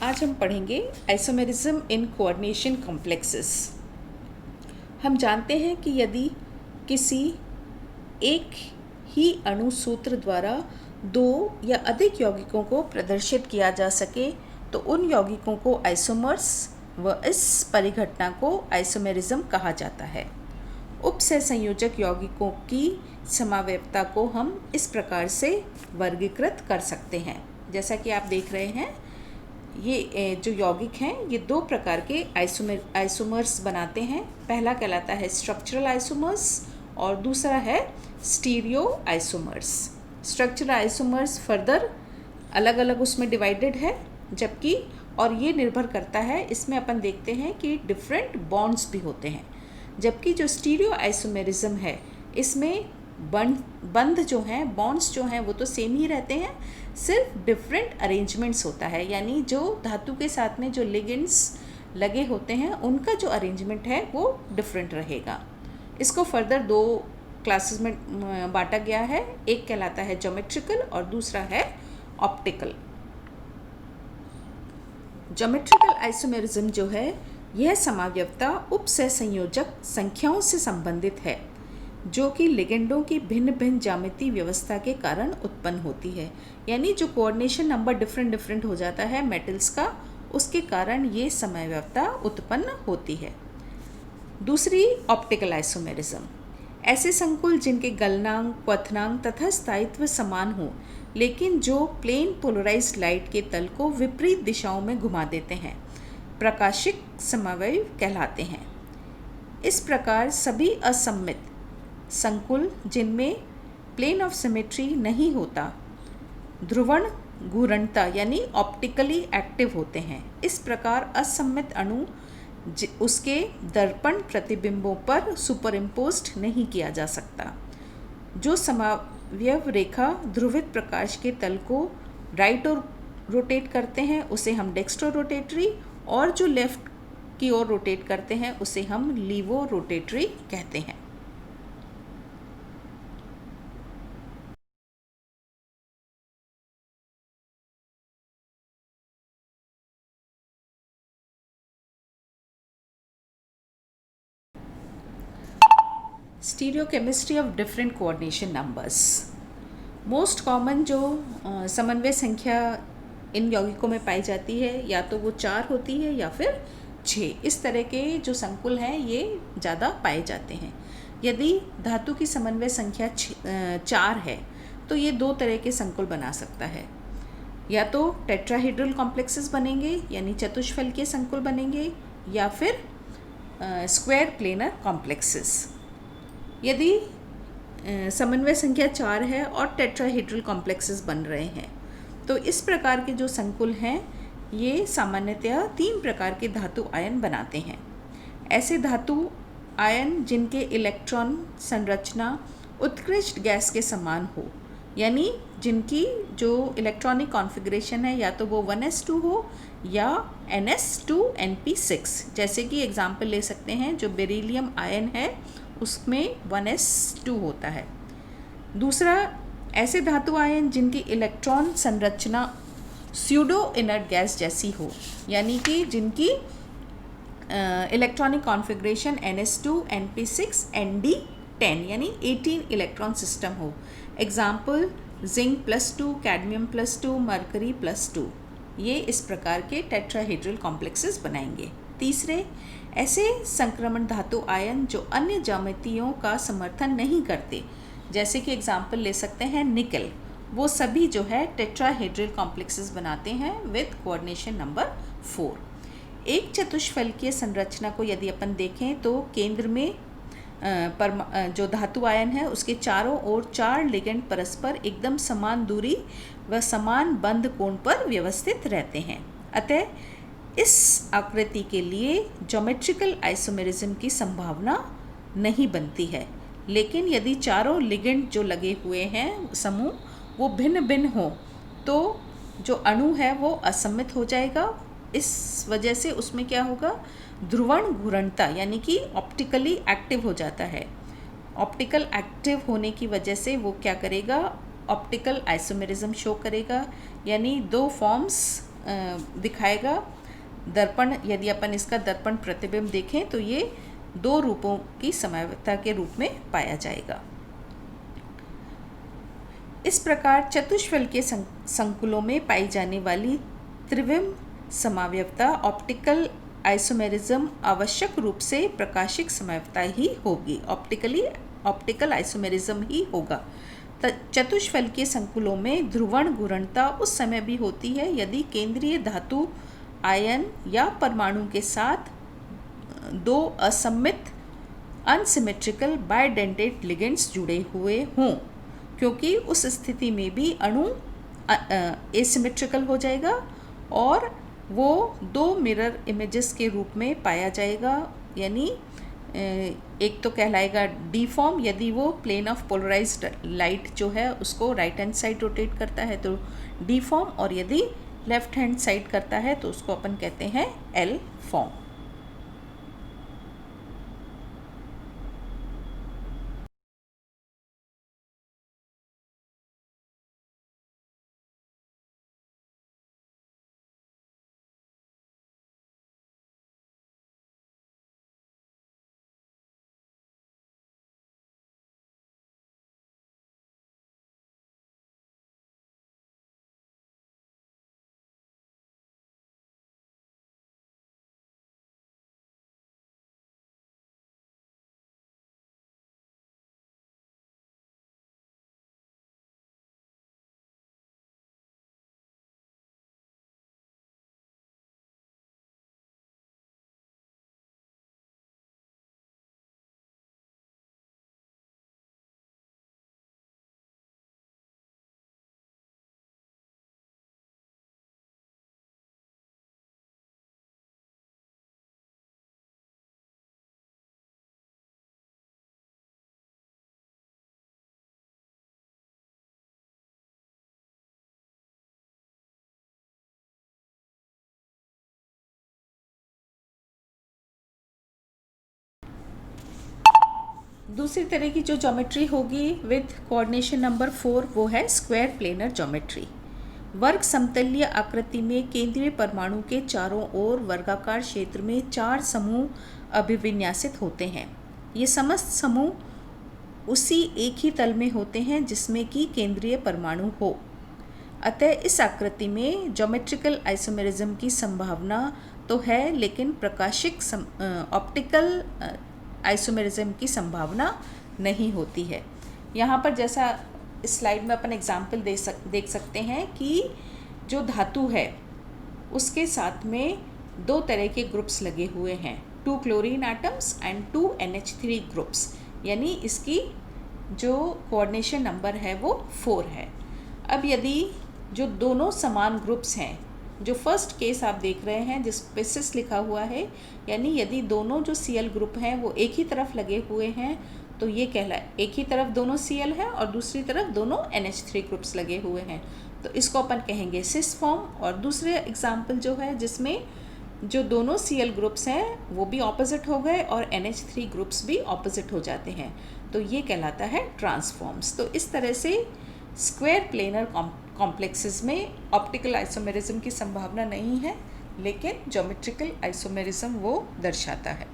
आज हम पढ़ेंगे आइसोमेरिज्म इन कोऑर्डिनेशन कॉम्प्लेक्सेस। हम जानते हैं कि यदि किसी एक ही अणु सूत्र द्वारा दो या अधिक यौगिकों को प्रदर्शित किया जा सके तो उन यौगिकों को आइसोमर्स व इस परिघटना को आइसोमेरिज्म कहा जाता है। उपसहसंयोजक यौगिकों की समावयवता को हम इस प्रकार से वर्गीकृत कर सकते हैं। जैसा कि आप देख रहे हैं, ये जो यौगिक हैं ये दो प्रकार के आइसोमर्स बनाते हैं। पहला कहलाता है स्ट्रक्चरल आइसोमर्स और दूसरा है stereo isomers. Structural isomers further अलग अलग उसमें डिवाइडेड है, जबकि और ये निर्भर करता है, इसमें अपन देखते हैं कि डिफरेंट बॉन्ड्स भी होते हैं। जबकि जो स्टीरियो आइसोमेरिज्म है इसमें बंध जो हैं, बॉन्ड्स जो हैं वो तो सेम ही रहते हैं, सिर्फ डिफरेंट अरेंजमेंट्स होता है। यानी जो धातु के साथ में जो लिगेंड्स लगे होते हैं उनका जो अरेंजमेंट है वो डिफरेंट रहेगा। इसको फर्दर दो क्लासेस में बांटा गया है। एक कहलाता है ज्योमेट्रिकल और दूसरा है ऑप्टिकल। ज्योमेट्रिकल आइसोमेरिज्म जो है यह समावयवता उपसहसंयोजक संख्याओं से संबंधित है जो कि लिगेंडों की भिन्न भिन्न ज्यामितीय व्यवस्था के कारण उत्पन्न होती है। यानी जो कोऑर्डिनेशन नंबर डिफरेंट हो जाता है मेटल्स का, उसके कारण ये समव्यवता उत्पन्न होती है। दूसरी ऑप्टिकल आइसोमेरिज्म, ऐसे संकुल जिनके गलनांक, क्वथनांक तथा स्थायित्व समान हो लेकिन जो प्लेन पोलराइज्ड लाइट के तल को विपरीत दिशाओं में घुमा देते हैं, प्रकाशिक समवयव कहलाते हैं। इस प्रकार सभी असममित संकुल जिनमें प्लेन ऑफ सिमेट्री नहीं होता ध्रुवण घूर्णता यानी ऑप्टिकली एक्टिव होते हैं। इस प्रकार असममित अणु उसके दर्पण प्रतिबिंबों पर सुपरइम्पोज्ड नहीं किया जा सकता। जो समवयव रेखा ध्रुवित प्रकाश के तल को राइट और रोटेट करते हैं उसे हम डेक्स्ट्रो रोटेटरी, और जो लेफ्ट की ओर रोटेट करते हैं उसे हम लीवो रोटेटरी कहते हैं। Stereochemistry of different coordination numbers. Most common जो समन्वय संख्या इन यौगिकों में पाई जाती है या तो वो 4 होती है या फिर 6। इस तरह के जो संकुल हैं ये ज़्यादा पाए जाते हैं। यदि धातु की समन्वय संख्या 4 है तो ये दो तरह के संकुल बना सकता है। या तो टेट्राहेड्रल कॉम्प्लेक्सेस बनेंगे यानी चतुष्फलकीय संकुल बनेंगे, या फिर स्क्वायर प्लेनर कॉम्प्लेक्सेस। यदि समन्वय संख्या 4 है और टेट्राहेड्रल कॉम्प्लेक्सेस बन रहे हैं तो इस प्रकार के जो संकुल हैं ये सामान्यतया 3 प्रकार के धातु आयन बनाते हैं। ऐसे धातु आयन जिनके इलेक्ट्रॉन संरचना उत्कृष्ट गैस के समान हो, यानी जिनकी जो इलेक्ट्रॉनिक कॉन्फ़िगरेशन है या तो वो 1s2 हो या ns2np6। जैसे कि एग्जाम्पल ले सकते हैं, जो बेरिलियम आयन है उसमें 1s2 होता है। दूसरा, ऐसे धातु आयन जिनकी इलेक्ट्रॉन संरचना स्यूडो इनर्ट गैस जैसी हो, यानी कि जिनकी electronic configuration ns2 np6 nd10 यानी 18 इलेक्ट्रॉन सिस्टम हो। Example zinc +2, cadmium +2, mercury +2। ये इस प्रकार के टेट्राहेड्रल कॉम्प्लेक्सेस बनाएंगे। तीसरे, ऐसे संक्रमण धातु आयन जो अन्य ज्यामितियों का समर्थन नहीं करते, जैसे कि एग्जाम्पल ले सकते हैं निकल, वो सभी जो है टेट्राहेड्रल कॉम्प्लेक्सेस बनाते हैं विद कोऑर्डिनेशन नंबर 4। एक चतुष्फलकीय संरचना को यदि अपन देखें तो केंद्र में जो धातु आयन है उसके चारों ओर 4 लिगेंड परस्पर एकदम समान दूरी व समान बंध कोण पर व्यवस्थित रहते हैं। अतः इस आकृति के लिए ज्योमेट्रिकल आइसोमेरिज्म की संभावना नहीं बनती है। लेकिन यदि चारों लिगेंड जो लगे हुए हैं समूह वो भिन्न भिन्न हो तो जो अणु है वो असममित हो जाएगा। इस वजह से उसमें क्या होगा, ध्रुवण घूर्णता यानी कि ऑप्टिकली एक्टिव हो जाता है। ऑप्टिकल एक्टिव होने की वजह से वो क्या करेगा, ऑप्टिकल आइसोमेरिज्म शो करेगा, यानी दो फॉर्म्स दिखाएगा। दर्पण, यदि अपन इसका दर्पण प्रतिबिंब देखें तो ये दो रूपों की समवायता के रूप में पाया जाएगा। इस प्रकार चतुष्फल के संकुलों में पाई जाने वाली त्रिविम समवायता ऑप्टिकल आइसोमेरिज्म आवश्यक रूप से प्रकाशिक समवायता ही होगी, ऑप्टिकल आइसोमेरिज्म ही होगा। चतुष्फल के संकुलों में ध्रुवण घूर्णनता उस समय भी होती है यदि केंद्रीय धातु आयन या परमाणु के साथ दो असममित अनसिमेट्रिकल बाइडेंटेड लिगेंड्स जुड़े हुए हों, क्योंकि उस स्थिति में भी अणु एसिमेट्रिकल हो जाएगा और वो दो मिरर इमेजेस के रूप में पाया जाएगा। यानी एक तो कहलाएगा डीफॉर्म यदि वो प्लेन ऑफ पोलराइज्ड लाइट जो है उसको राइट हैंड साइड रोटेट करता है तो डीफॉर्म, और यदि लेफ्ट हैंड साइड करता है तो उसको अपन कहते हैं एल फॉर्म। दूसरी तरह की जो ज्योमेट्री होगी विद कोऑर्डिनेशन नंबर 4 वो है स्क्वायर प्लेनर ज्योमेट्री। वर्ग समतलीय आकृति में केंद्रीय परमाणु के चारों ओर वर्गाकार क्षेत्र में 4 समूह अभिविन्यासित होते हैं। ये समस्त समूह उसी एक ही तल में होते हैं जिसमें कि केंद्रीय परमाणु हो। अतः इस आकृति में ज्योमेट्रिकल आइसोमेरिज्म की संभावना तो है, लेकिन प्रकाशिक ऑप्टिकल आइसोमेरिज्म की संभावना नहीं होती है। यहाँ पर जैसा इस स्लाइड में अपन एग्जाम्पल देख सकते हैं कि जो धातु है उसके साथ में दो तरह के ग्रुप्स लगे हुए हैं, 2 chlorine atoms and 2 NH3 groups, यानी इसकी जो कोऑर्डिनेशन नंबर है वो 4 है। अब यदि जो दोनों समान ग्रुप्स हैं, जो फर्स्ट केस आप देख रहे हैं जिस पे सिस लिखा हुआ है, यानी यदि दोनों जो Cl ग्रुप हैं वो एक ही तरफ लगे हुए हैं तो ये एक ही तरफ दोनों Cl है और दूसरी तरफ दोनों NH3 ग्रुप्स लगे हुए हैं, तो इसको अपन कहेंगे सिस फॉर्म। और दूसरे एग्जाम्पल जो है जिसमें जो दोनों Cl ग्रुप्स हैं वो भी ऑपोजिट हो गए और NH3 ग्रुप्स भी ऑपोजिट हो जाते हैं, तो ये कहलाता है ट्रांसफॉर्म्स। तो इस तरह से स्क्वायर प्लेनर कॉम्प्लेक्सेस में ऑप्टिकल आइसोमेरिज्म की संभावना नहीं है, लेकिन ज्योमेट्रिकल आइसोमेरिज्म वो दर्शाता है।